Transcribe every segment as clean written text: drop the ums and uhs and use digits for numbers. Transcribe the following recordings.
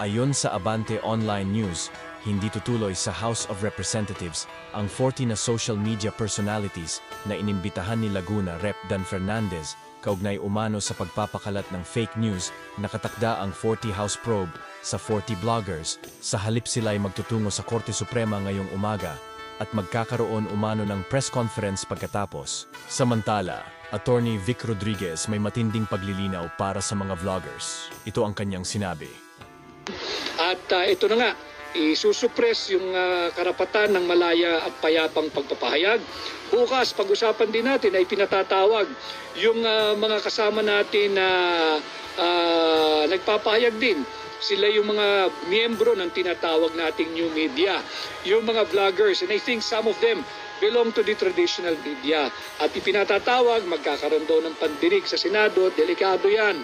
Ayon sa Abante Online News, hindi tutuloy sa House of Representatives ang 40 na social media personalities na inimbitahan ni Laguna Rep. Dan Fernandez kaugnay umano sa pagpapakalat ng fake news na katakda ang 40 House probe sa 40 bloggers. Sa halip sila ay magtutungo sa Korte Suprema ngayong umaga at magkakaroon umano ng press conference pagkatapos. Samantala, Attorney Vic Rodriguez may matinding paglilinaw para sa mga vloggers. Ito ang kanyang sinabi. At ito na nga, isusuppress yung karapatan ng malaya at payapang pagpapahayag. Bukas, pag-usapan din natin ay pinatatawag yung mga kasama natin na nagpapahayag din. Sila yung mga miyembro ng tinatawag nating new media, yung mga vloggers, and I think some of them belong to the traditional media. At ipinatatawag, magkakaroon daw ng pandinig sa Senado, delikado yan.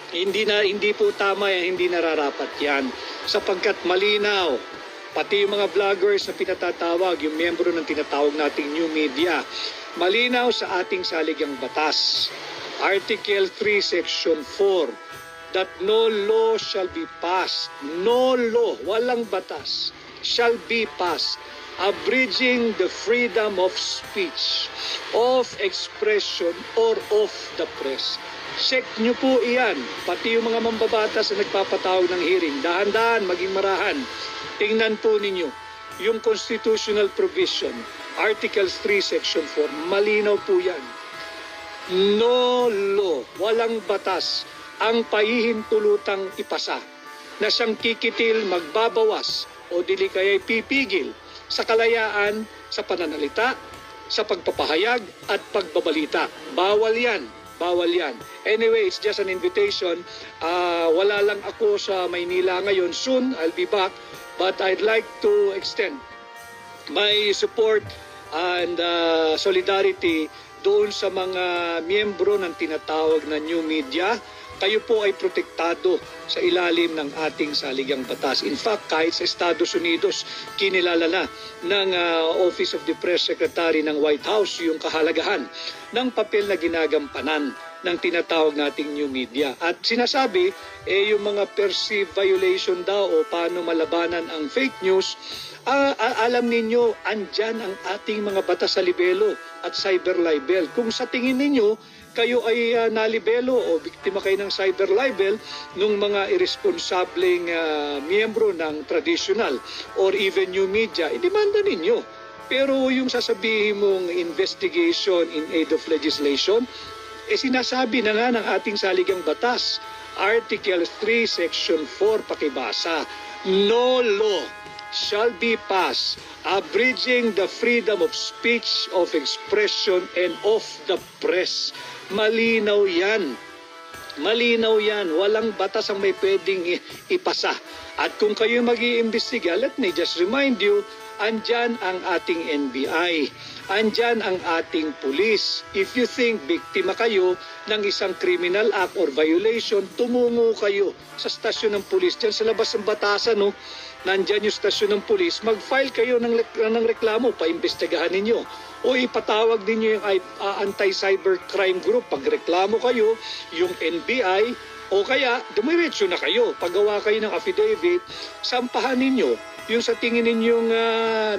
Hindi po tama yan, hindi nararapat yan. Sapagkat malinaw, pati yung mga vloggers na pinatatawag, yung miyembro ng tinatawag nating new media, malinaw sa ating saligang batas. Article 3, Section 4, that no law shall be passed, no law, walang batas, shall be passed, abridging the freedom of speech, of expression, or of the press. Check nyo po iyan, pati yung mga mambabatas na nagpapatawag ng hearing. Dahan-dahan, maging marahan. Tingnan po ninyo, yung constitutional provision, Articles 3, Section 4, malinaw po yan. No law, walang batas, ang pahihintulutang ipasa na siyang kikitil, magbabawas o dili kaya'y pipigil sa kalayaan sa pananalita, sa pagpapahayag at pagbabalita. Bawal yan. Bawal yan. Anyway, it's just an invitation. Wala lang ako sa Maynila ngayon. Soon, I'll be back. But I'd like to extend my support and solidarity doon sa mga miyembro ng tinatawag na new media. Kayo po ay protektado sa ilalim ng ating saligang batas. In fact, kahit sa Estados Unidos, kinilala na ng Office of the Press Secretary ng White House yung kahalagahan ng papel na ginagampanan ng tinatawag nating new media. At sinasabi, yung mga perceived violation daw o paano malabanan ang fake news, alam ninyo, andyan ang ating mga batas sa libelo at cyber libel. Kung sa tingin ninyo, kayo ay nalibelo o biktima kayo ng cyber libel ng mga irresponsableng miyembro ng traditional or even new media, idemanda ninyo. Pero yung sasabihin mong investigation in aid of legislation, sinasabi na nga ng ating saligang batas, Article 3, Section 4, pakibasa, no law shall be passed abridging the freedom of speech, of expression, and of the press. Malinaw yan. Malinaw yan. Walang batas ang may pwedeng ipasa. At kung kayo mag-iimbestiga, let me just remind you, andyan ang ating NBI. Andyan ang ating pulis. If you think biktima kayo ng isang criminal act or violation, tumungo kayo sa stasyon ng pulis. Diyan sa labas ng batasan, no? Nandyan yung stasyon ng pulis, mag-file kayo ng reklamo, paimbestigahan ninyo. O ipatawag ninyo yung anti-cybercrime group, pagreklamo kayo, yung NBI, o kaya dumiretso na kayo, paggawa kayo ng affidavit, sampahan ninyo yung sa tingin ninyong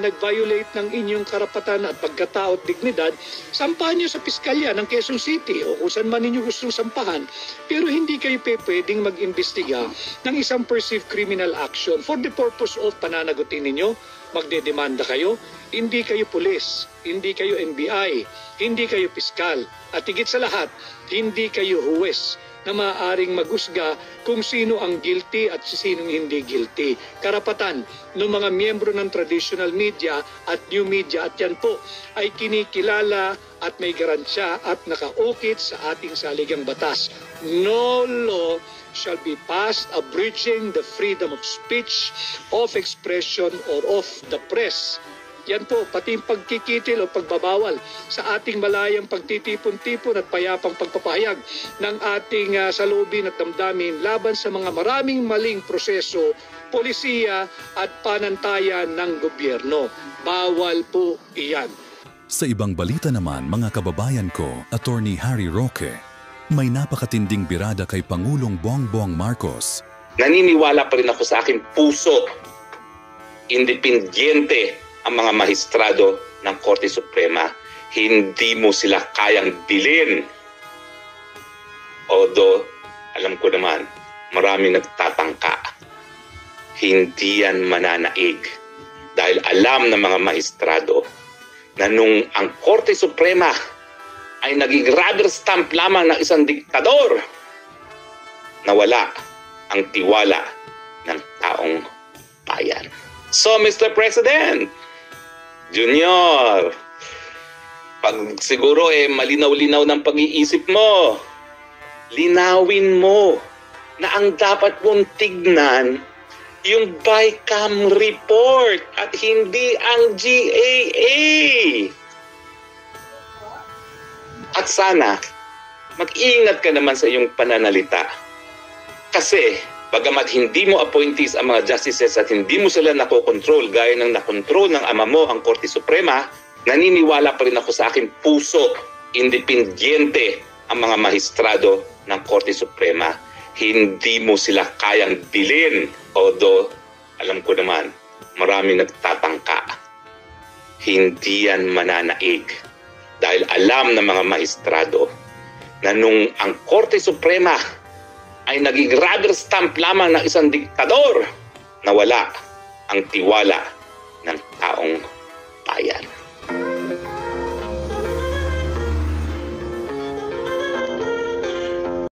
nag-violate ng inyong karapatan at pagkatao at dignidad, sampahan nyo sa piskalya ng Quezon City o kung saan man ninyo gustong sampahan. Pero hindi kayo pwedeng mag-imbestiga ng isang perceived criminal action for the purpose of pananagutin ninyo, magdedemanda kayo. Hindi kayo pulis, hindi kayo NBI, hindi kayo piskal, at higit sa lahat, hindi kayo huwes na maaaring magusga kung sino ang guilty at sinong hindi guilty. Karapatan ng mga miyembro ng traditional media at new media, at yan po ay kinikilala at may garansya at nakaukit sa ating saligang batas. No law shall be passed abridging the freedom of speech, of expression, or of the press. Yan po, pati yung pagkikitil o pagbabawal sa ating malayang pagtitipon-tipon at payapang pagpapahayag ng ating salubin at damdamin laban sa mga maraming maling proseso, polisiya at panantayan ng gobyerno. Bawal po iyan. Sa ibang balita naman, mga kababayan ko, Attorney Harry Roque, may napakatinding birada kay Pangulong Bongbong Marcos naniniwala pa rin ako sa aking puso, independyente ang mga maestrado ng Korte Suprema. Hindi mo sila kayang bilin. Although, alam ko naman, maraming nagtatangka. Hindi yan mananaig. Dahil alam ng mga maestrado na nung ang Korte Suprema ay naging rubber stamp lamang ng isang diktador, nawala ang tiwala ng taong bayan. So, Mr. President, Junior, pag siguro malinaw-linaw ng pag-iisip mo, linawin mo na ang dapat mong tignan yung BICAM report at hindi ang GAA. At sana, mag-iingat ka naman sa iyong pananalita. Kasi, bagamat hindi mo appointees ang mga justices at hindi mo sila nakokontrol gaya ng nakontrol ng ama mo ang Korte Suprema, naniniwala pa rin ako sa aking puso, independyente ang mga maestrado ng Korte Suprema. Hindi mo sila kayang bilin. Although, alam ko naman, maraming nagtatangka. Hindi yan mananaig. Dahil alam ng mga maestrado na nung ang Korte Suprema ay naging rubber stamp lamang ng isang diktador, nawala ang tiwala ng taong bayan.